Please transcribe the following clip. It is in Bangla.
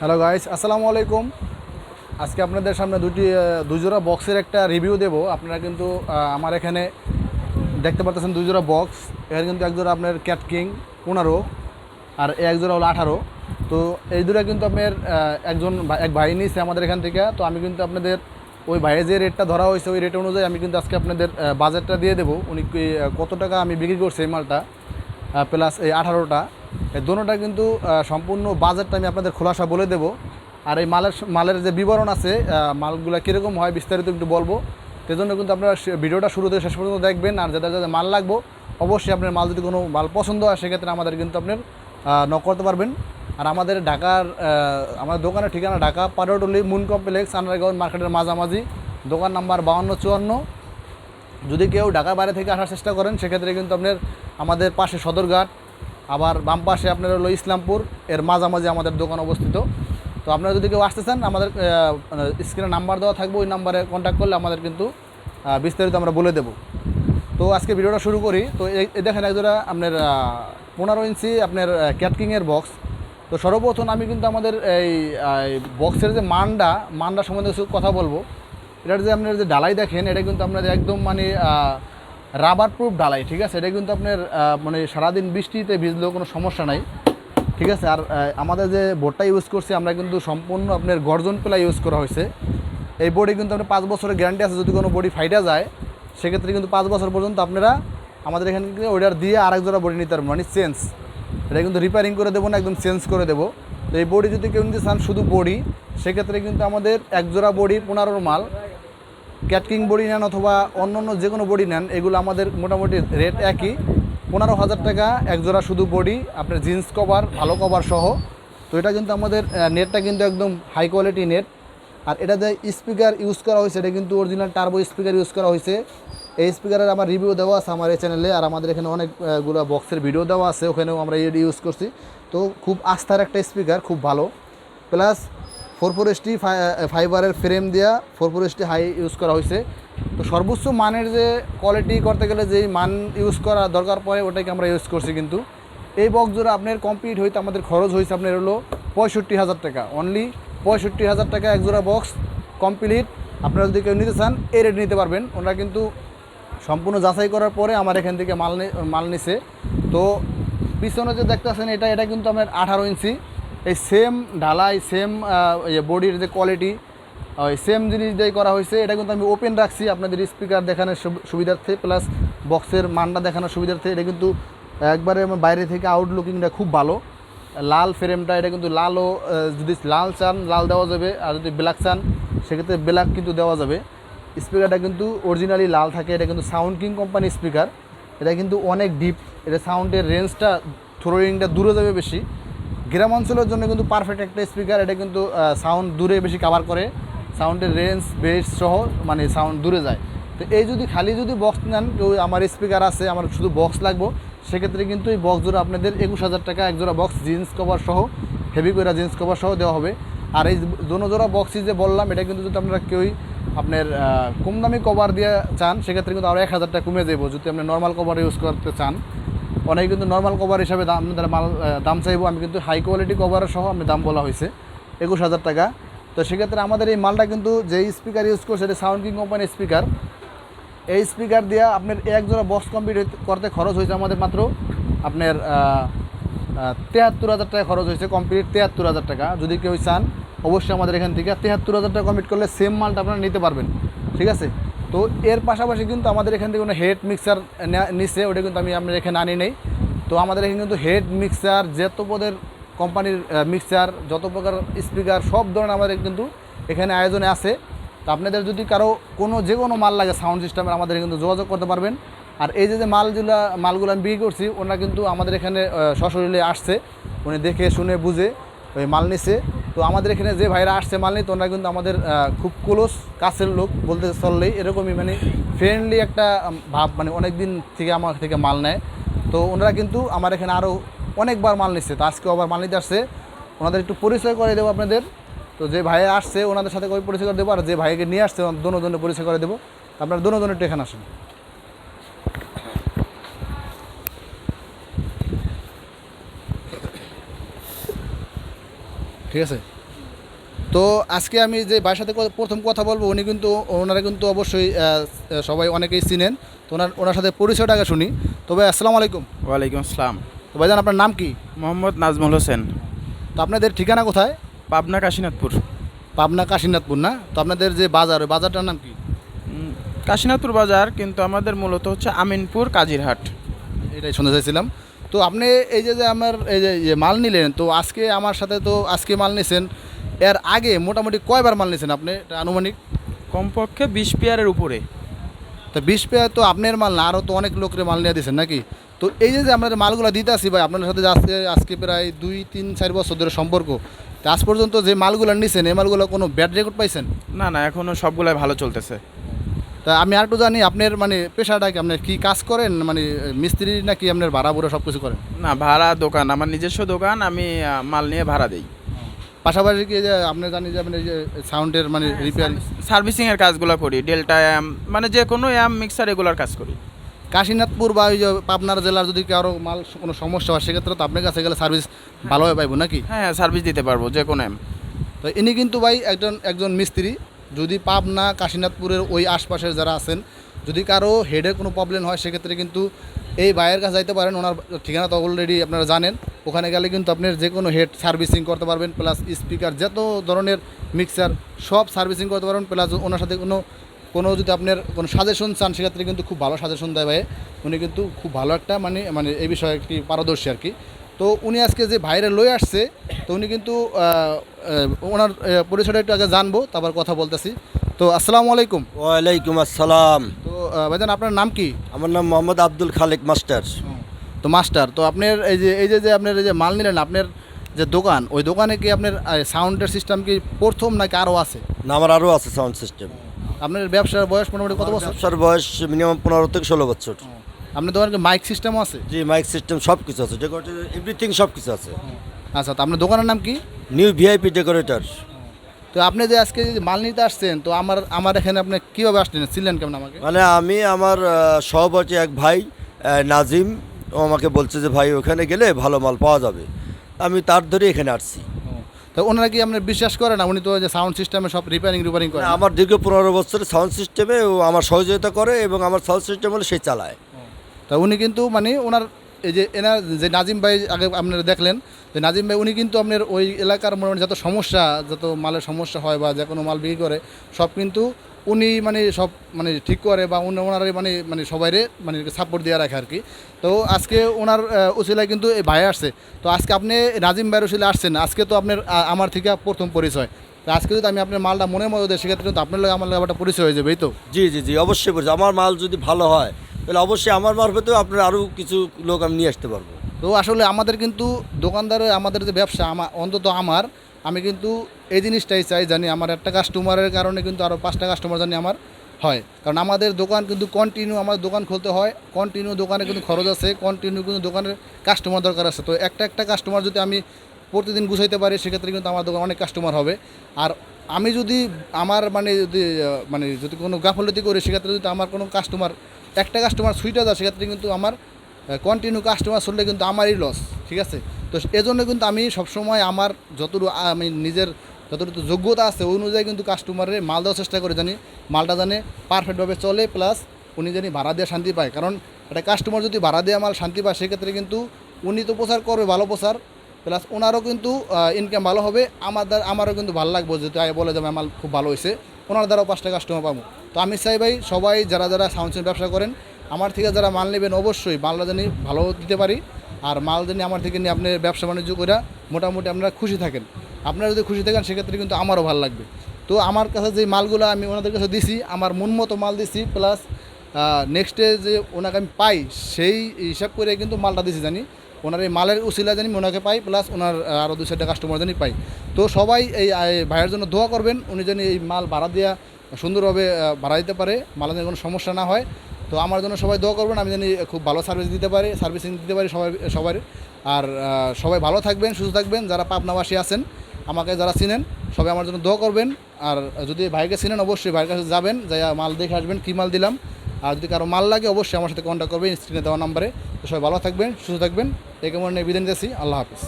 হ্যালো গাইস, আসসালামু আলাইকুম। আজকে আপনাদের সামনে দুই জোড়া বক্সের একটা রিভিউ দেব। আপনারা কিন্তু আমার এখানে দেখতে পাচ্ছেন দুই জোড়া বক্স। এখানে কিন্তু এক জোড়া আপনার ক্যাট কিং 15 আর এক জোড়া হলো 18। তো এই দুটো কিন্তু আপনার এক ভাই নিয়েছে আমাদের এখান থেকে। তো আমি কিন্তু আপনাদের ওই ভাইয়ের যে রেটটা ধরা হয়েছে ওই রেট অনুযায়ী আমি কিন্তু আজকে আপনাদের বাজেটটা দিয়ে দেবো। উনি কত টাকা আমি বিক্রি করছি এই মালটা প্লাস এই 18টা, এই দোনোটা কিন্তু সম্পূর্ণ বাজেটটা আমি আপনাদের খোলাসা বলে দেব। আর এই মালের যে বিবরণ আছে, মালগুলো কীরকম হয় বিস্তারিত একটু বলবো। সেজন্য কিন্তু আপনারা ভিডিওটা শুরু থেকে শেষ পর্যন্ত দেখবেন। আর যাদের যাদের মাল লাগবো অবশ্যই আপনার মাল যদি কোনো মাল পছন্দ হয় সেক্ষেত্রে আমাদের কিন্তু আপনার নক করতে পারবেন। আর আমাদের আমাদের দোকানের ঠিকানা Dhaka Patuatuli moon complex underground মার্কেটের মাঝামাঝি, দোকান নাম্বার 5254। যদি কেউ ঢাকার বাইরে থেকে আসার চেষ্টা করেন সেক্ষেত্রে কিন্তু আপনার আমাদের পাশে সদরঘাট, আবার বাম পাশে আপনার হলো ইসলামপুর, এর মাঝামাঝি আমাদের দোকান অবস্থিত। তো আপনারা যদি কেউ আসতে চান আমাদের স্ক্রিনে নাম্বার দেওয়া থাকবে, ওই নাম্বারে কন্ট্যাক্ট করলে আমাদের কিন্তু বিস্তারিত আমরা বলে দেব। তো আজকে ভিডিওটা শুরু করি। তো এই দেখেন একজোড়া আপনার 15 ইঞ্চি আপনার ক্যাটকিংয়ের বক্স। তো সর্বপ্রথম আমি কিন্তু আমাদের এই বক্সের যে মানটা সম্বন্ধে কিছু কথা বলবো। এটার যে আপনার যে ডালাই দেখেন, এটা কিন্তু আপনাদের একদম মানে রাবার প্রুফ ডালাই, ঠিক আছে। এটা কিন্তু আপনার মানে সারাদিন বৃষ্টিতে ভিজলেও কোনো সমস্যা নাই, ঠিক আছে। আর আমাদের যে বোর্ডটা ইউজ করছি আমরা কিন্তু সম্পূর্ণ আপনার গর্জন প্লাই ইউজ করা হয়েছে। এই বোর্ডে কিন্তু আপনার 5 বছরের গ্যারান্টি আছে। যদি কোনো বডি ফাইটা যায় সেক্ষেত্রে কিন্তু 5 বছর পর্যন্ত আপনারা আমাদের এখানে কিন্তু অর্ডার দিয়ে আরেক জোড়া বডি নিতে পারবেন, মানে চেঞ্জ। এটা কিন্তু রিপেয়ারিং করে দেবো না, একদম চেঞ্জ করে দেবো। তো এই বডি যদি কেউ নিতে চান শুধু বডি, সেক্ষেত্রে কিন্তু আমাদের এক জোড়া বডি 15 মাল ক্যাটকিং বডি নেন অথবা অন্য যে কোনো বডি নেন, এগুলো আমাদের মোটামুটি রেট একই, 15,000 টাকা এক জোড়া শুধু বডি, আপনার জিন্স কভার ভালো কভার সহ। তো এটা কিন্তু আমাদের নেটটা কিন্তু একদম হাই কোয়ালিটি নেট। আর এটা যে স্পিকার ইউজ করা হয়েছে এটা কিন্তু অরিজিনাল টার্বো স্পিকার ইউজ করা হয়েছে। এই স্পিকারের আমার রিভিউ দেওয়া আছে আমার এই চ্যানেলে, আর আমাদের এখানে অনেকগুলো বক্সের ভিডিও দেওয়া আছে, ওখানেও আমরা এটি ইউজ করছি। তো খুব আস্থার একটা স্পিকার, খুব ভালো। প্লাস 4/4 ফাইবারের ফ্রেম দেওয়া 4/4 হাই ইউজ করা হয়েছে। তো সর্বোচ্চ মানের যে কোয়ালিটি করতে গেলে যেই মান ইউজ করা দরকার পড়ে ওটাকে আমরা ইউজ করছি। কিন্তু এই বক্স জোড়া আপনার কমপ্লিট হইতে আমাদের খরচ হয়েছে আপনার হলো 65,000 টাকা, অনলি 65,000 টাকা এক জোড়া বক্স কমপ্লিট। আপনারা যদি কেউ নিতে চান এই রেট নিতে পারবেন। ওনারা কিন্তু সম্পূর্ণ যাচাই করার পরে আমার এখান থেকে মাল নিছে। তো পিছনে যে দেখতেছেন এটা কিন্তু আপনার 18 ইঞ্চি, এই সেম ঢালাই সেম বডির যে কোয়ালিটি ওই সেম জিনিস দিয়ে করা হয়েছে। এটা কিন্তু আমি ওপেন রাখছি আপনাদের স্পিকার দেখানোর সুবিধার্থে, প্লাস বক্সের মানটা দেখানোর সুবিধার্থে। এটা কিন্তু একবারে আমার বাইরে থেকে আউটলুকিংটা খুব ভালো। লাল ফ্রেমটা, এটা কিন্তু লালও, যদি লাল চান লাল দেওয়া যাবে, আর যদি ব্ল্যাক চান সেক্ষেত্রে ব্ল্যাক কিন্তু দেওয়া যাবে। স্পিকারটা কিন্তু অরিজিনালি লাল থাকে। এটা কিন্তু সাউন্ড কিং কোম্পানি স্পিকার। এটা কিন্তু অনেক ডিপ, এটা সাউন্ডের রেঞ্জটা থ্রোয়িংটা দূরে যাবে বেশি। গ্রাম অঞ্চলের জন্য কিন্তু পারফেক্ট একটা স্পিকার। এটা কিন্তু সাউন্ড দূরে বেশি কাভার করে, সাউন্ডের রেঞ্জ বেস সহ মানে সাউন্ড দূরে যায়। তো এই যদি খালি বক্স নেন, কেউ আমার স্পিকার আছে আমার শুধু বক্স লাগবো, সেক্ষেত্রে কিন্তু এই বক্স জোড়া আপনাদের 21,000 টাকা এক জোড়া বক্স জিন্স কভার সহ, হেভি করে জিন্স কভার সহ দেওয়া হবে। আর এই দোনো জোড়া বক্সই যে বললাম এটা কিন্তু যদি আপনারা কেউই আপনার কম দামি কভার দিয়ে চান সেক্ষেত্রে কিন্তু আরও 1,000 টাকা কমে যাবো। যদি আপনি নর্মাল কভার ইউজ করতে চান, অনেকে কিন্তু নর্মাল কভার হিসাবে দাম চাইবো, আমি কিন্তু হাই কোয়ালিটি কভার সহ আমি দাম বলা হয়েছে 21,000 টাকা। তো সেক্ষেত্রে আমাদের এই মালটা কিন্তু যে স্পিকার ইউজ করছে এটা সাউন্ড কিং কোম্পানির স্পিকার। এই স্পিকার দিয়ে আপনার এক জোড়া বক্স কমপ্লিট করতে খরচ হয়েছে আমাদের মাত্র আপনার 73,000 টাকা খরচ হয়েছে কমপ্লিট, 73,000 টাকা। যদি কেউ চান অবশ্যই আমাদের এখান থেকে 73,000 টাকা কমপ্লিট করলে সেম মালটা আপনারা নিতে পারবেন, ঠিক আছে। তো এর পাশাপাশি কিন্তু আমাদের এখান থেকে কোনো হেড মিক্সার নিচ্ছে, ওটা কিন্তু আমি আপনার এখানে আনি নেই। তো আমাদের এখানে কিন্তু হেড মিক্সার, যত পদের কোম্পানির মিক্সার, যত প্রকার স্পিকার সব ধরনের আমাদের কিন্তু এখানে আয়োজনে আছে। তো আপনাদের যদি কারো যে কোনো মাল লাগে সাউন্ড সিস্টেমের আমাদের কিন্তু যোগাযোগ করতে পারবেন। আর এই যে মালগুলো আমি বিক্রি করছি ওনারা কিন্তু আমাদের এখানে সশরীরে আসছে, উনি দেখে শুনে বুঝে ওই মাল নিছে। তো আমাদের এখানে যে ভাইরা আসছে মাল নিতে ওনারা কিন্তু আমাদের খুব ক্লোজ কাছের লোক বলতে চললেই, এরকমই মানে ফ্রেন্ডলি একটা ভাব, মানে অনেক দিন থেকে আমার থেকে মাল নেয়। তো ওনারা কিন্তু আমার এখানে আরও অনেকবার মাল নিচ্ছে। তো আজকে আবার মাল নিতে আসছে, ওনাদের একটু পরিচয় করে দেবো আপনাদের। তো যে ভাই আসছে ওনাদের সাথে পরিচয় করে দেবো, আর যে ভাইকে নিয়ে আসছে দোনো পরিচয় করে দেবো। আপনারা দোনো একটু এখানে আসেন, ঠিক আছে। তো আজকে আমি যে ভাইয়ের সাথে প্রথম কথা বলবো, উনি কিন্তু ওনারা কিন্তু অবশ্যই সবাই অনেকেই চিনেন। তো ওনার সাথে পরিচয়টা আগে শুনি। তো ভাই আসসালামু আলাইকুম। ওয়ালাইকুম আসসালাম। তো ভাইজান আপনার নাম কি? মোহাম্মদ নাজমুল হোসেন। তো আপনাদের ঠিকানা কোথায়? পাবনা কাশীনাথপুর। পাবনা কাশীনাথপুর না? তো আপনাদের যে বাজার, ওই বাজারটার নাম কি? কাশীনাথপুর বাজার, কিন্তু আমাদের মূলত হচ্ছে আমিনপুর কাজিরহাট। এটাই শুনতে চাইছিলাম। তো আপনি এই যে আমার এই যে মাল নিলেন, তো আজকে আমার সাথে তো আজকে মাল নিছেন, এর আগে মোটামুটি কয়বার মাল নিছেন আপনি, এটা আনুমানিক? কমপক্ষে 20 পেয়ারের উপরে। তো 20 পেয়ার তো আপনার মাল না, আরও তো অনেক লোকের মাল নিয়ে দিয়েছেন নাকি? তো এই যে আমরা মালগুলো দিতে আসি ভাই, আপনার সাথে যে আজকে প্রায় 2-3-4 বছর ধরে সম্পর্ক, তো আজ পর্যন্ত যে মালগুলো নিছেন, এই মালগুলো কোনো ব্যাড রেকর্ড পাইছেন? না, এখনও সবগুলাই ভালো চলতেছে। তা আমি আর একটু জানি আপনার মানে পেশাটা কি, আপনার কী কাজ করেন, মানে মিস্ত্রি নাকি আপনার ভাড়া বুড়ো সব কিছু করেন? না, ভাড়া দোকান, আমার নিজস্ব দোকান, আমি মাল নিয়ে ভাড়া দিই। পাশাপাশি কি যে আপনি জানি যে আপনি যে সাউন্ডের মানে রিপেয়ারিং, সার্ভিসিংয়ের কাজগুলো করি, ডেল্টা অ্যাম, মানে যে কোনো অ্যাম মিক্সার এগুলোর কাজ করি। কাশীনাথপুর বা ওই যে পাবনার জেলার যদি কারো মাল কোনো সমস্যা হয়, সেক্ষেত্রে তো আপনার কাছে গেলে সার্ভিস ভালোভাবে পাইব নাকি? হ্যাঁ, সার্ভিস দিতে পারবো যে কোনো অ্যাম। তো ইনি কিন্তু ভাই একজন মিস্ত্রি। যদি পাবনা কাশীনাথপুরের ওই আশপাশের যারা আছেন, যদি কারো হেডের কোনো প্রবলেম হয়, সেক্ষেত্রে কিন্তু এই ভাইয়ের কাছে যাইতে পারেন। ওনার ঠিকানা তো অলরেডি আপনারা জানেন। ওখানে গেলে কিন্তু আপনার যে কোনো হেড সার্ভিসিং করতে পারবেন, প্লাস স্পিকার যত ধরনের মিক্সার সব সার্ভিসিং করতে পারবেন। প্লাস ওনার সাথে কোনো যদি আপনার কোনো সাজেশন চান, সেক্ষেত্রে কিন্তু খুব ভালো সাজেশন দেয় ভাই। উনি কিন্তু খুব ভালো একটা মানে মানে এই বিষয়ে একটি পারদর্শী আর কি। তো উনি আজকে যে ভাইরে লয়ে আসছে, তো উনি কিন্তু ওনার পরিচয়টা একটু আগে জানবো, তারপর কথা বলতেছি। তো আসসালামু আলাইকুম। ওয়ালাইকুম আসসালাম। তো ভাইজান আপনার নাম কি? আমার নাম মোহাম্মদ আব্দুল খালেক মাস্টার। তো মাস্টার, তো আপনার এই যে আপনার এই যে মাল নিলেন, আপনার যে দোকান, ওই দোকানে কি আপনার সাউন্ডের সিস্টেম কি প্রথম নাকি আরও আছে? না, আমার আরও আছে সাউন্ড সিস্টেম। আপনার ব্যবসার বয়স মোটামুটি কত বছর? ব্যবসার বয়স মিনিমাম 15 থেকে 16 বছর। আপনার দোকানে কি মাইক সিস্টেমও আছে? জি, মাইক সিস্টেম সব কিছু আছে, এভরিথিং সব কিছু আছে। আচ্ছা, তো আপনার দোকানের নাম কি? New VIP decorator. তো আপনি যে আজকে যে মাল নিতে আসছেন, তো আমার এখানে আপনি কীভাবে আসলেন, ছিলেন কেমন আমাকে? মানে আমি আমার সহপাঠী এক ভাই নাজিম, ও আমাকে বলছে যে ভাই ওখানে গেলে ভালো মাল পাওয়া যাবে, আমি তার ধরে এখানে আসছি। তো ওনারা কি আপনার বিশ্বাস করে না? উনি তো যে সাউন্ড সিস্টেমে সব রিপেয়ারিং করে। আমার দীর্ঘ 15 বছরের সাউন্ড সিস্টেমে ও আমার সহযোগিতা করে, এবং আমার সাউন্ড সিস্টেম হলে সে চালায়। তা উনি কিন্তু মানে ওনার এই যে এনার যে নাজিম ভাই আগে আপনারা দেখলেন, যে নাজিম ভাই উনি কিন্তু আপনার ওই এলাকার মোটামুটি যত মালের সমস্যা হয় বা যে কোনো মাল বিক্রি করে, সব কিন্তু উনি মানে সব মানে ঠিক করে, বা ওনারে মানে মানে সবাইরে মানে সাপোর্ট দিয়ে রাখে আর কি। তো আজকে ওনার উসিলায় কিন্তু এই ভাই আসছে। তো আজকে আপনি নাজিম ভাইয়ের উসিলায় আসছেন, আজকে তো আপনার আমার থেকে প্রথম পরিচয়। তো আজকে যদি আমি আপনার মালটা মনের মতো দেয়, সেক্ষেত্রে কিন্তু আপনার লোক আমার লোক একটা পরিচয় হয়ে যাবে, এই তো? জি জি জি, অবশ্যই বলছি, আমার মাল যদি ভালো হয় তাহলে অবশ্যই আমার মারফতেও আপনার আরও কিছু লোক আমি নিয়ে আসতে পারবো। তো আসলে আমাদের কিন্তু দোকানদারের আমাদের যে ব্যবসা, অন্তত আমি কিন্তু এই জিনিসটাই চাই, জানি আমার একটা কাস্টমারের কারণে কিন্তু আরও 5টা কাস্টমার জানি আমার হয়। কারণ আমাদের দোকান কিন্তু কন্টিনিউ, আমার দোকান খুলতে হয় কন্টিনিউ, দোকানে কিন্তু খরচ আছে, কন্টিনিউ কিন্তু দোকানের কাস্টমার দরকার আছে। তো একটা কাস্টমার যদি আমি প্রতিদিন গুছাইতে পারি, সেক্ষেত্রে কিন্তু আমার দোকান অনেক কাস্টমার হবে। আর আমি যদি আমার যদি কোনো গাফলতি করি, সেক্ষেত্রে যদি আমার কোনো একটা কাস্টমার সুইটা যায়, সেক্ষেত্রে কিন্তু আমার কন্টিনিউ কাস্টমার চললে কিন্তু আমারই লস, ঠিক আছে? তো এজন্য কিন্তু আমি সবসময় আমার আমি নিজের যতটুকু যোগ্যতা আছে ওই অনুযায়ী কিন্তু কাস্টমারের মাল দেওয়ার চেষ্টা করে, জানি মালটা জানে পারফেক্টভাবে চলে, প্লাস উনি জানি ভাড়া দিয়ে শান্তি পায়। কারণ একটা কাস্টমার যদি ভাড়া দিয়ে মাল শান্তি পায়, সেক্ষেত্রে কিন্তু উনি তো প্রচার করবে ভালো প্রচার, প্লাস ওনারও কিন্তু ইনকাম ভালো হবে, আমারও কিন্তু ভালো লাগবে, যেহেতু বলে যে মাল খুব ভালো হয়েছে, ওনার দ্বারাও 5টা কাস্টমার পাবো। তো আমি চাই ভাই, সবাই যারা সাউন্ড সিস্টেম ব্যবসা করেন, আমার থেকে যারা মাল নেবেন, অবশ্যই মালটা জানি ভালো দিতে পারি। আর মাল জানি আমার থেকে নিয়ে আপনি ব্যবসা বাণিজ্য করে মোটামুটি আপনারা খুশি থাকেন। আপনারা যদি খুশি থাকেন, সেক্ষেত্রে কিন্তু আমারও ভালো লাগবে। তো আমার কাছে যে মালগুলো আমি ওনাদের কাছে দিছি, আমার মন মতো মাল দিছি, প্লাস নেক্সটে যে ওনাকে আমি পাই, সেই হিসাব করে কিন্তু মালটা দিছি, জানি ওনার এই মালের উসিলা জানি ওনাকে পাই, প্লাস ওনার আরও 2-4টা কাস্টমার জানি পাই। তো সবাই এই ভাইয়ের জন্য দোয়া করবেন, উনি জানি এই মাল ভাড়া দেওয়া সুন্দরভাবে ভাড়া দিতে পারে, মালের যেন কোনো সমস্যা না হয়। তো আমার জন্য সবাই দোয়া করবেন, আমি জানি খুব ভালো সার্ভিসিং দিতে পারি সবার। আর সবাই ভালো থাকবেন, সুস্থ থাকবেন। যারা পাবনাবাসী আছেন, আমাকে যারা চিনেন, সবাই আমার জন্য দোয়া করবেন। আর যদি ভাইকে চিনেন, অবশ্যই ভাইয়ের কাছে যাবেন, যাই মাল দেখে আসবেন কী মাল দিলাম। আর যদি কারো মাল লাগে, অবশ্যই আমার সাথে কন্ট্যাক্ট করবেন স্ক্রিনে দেওয়া নাম্বারে। তো সবাই ভালো থাকবেন, সুস্থ থাকবেন। এই কেমন বিদায় নিতেছি। আল্লাহ হাফিজ।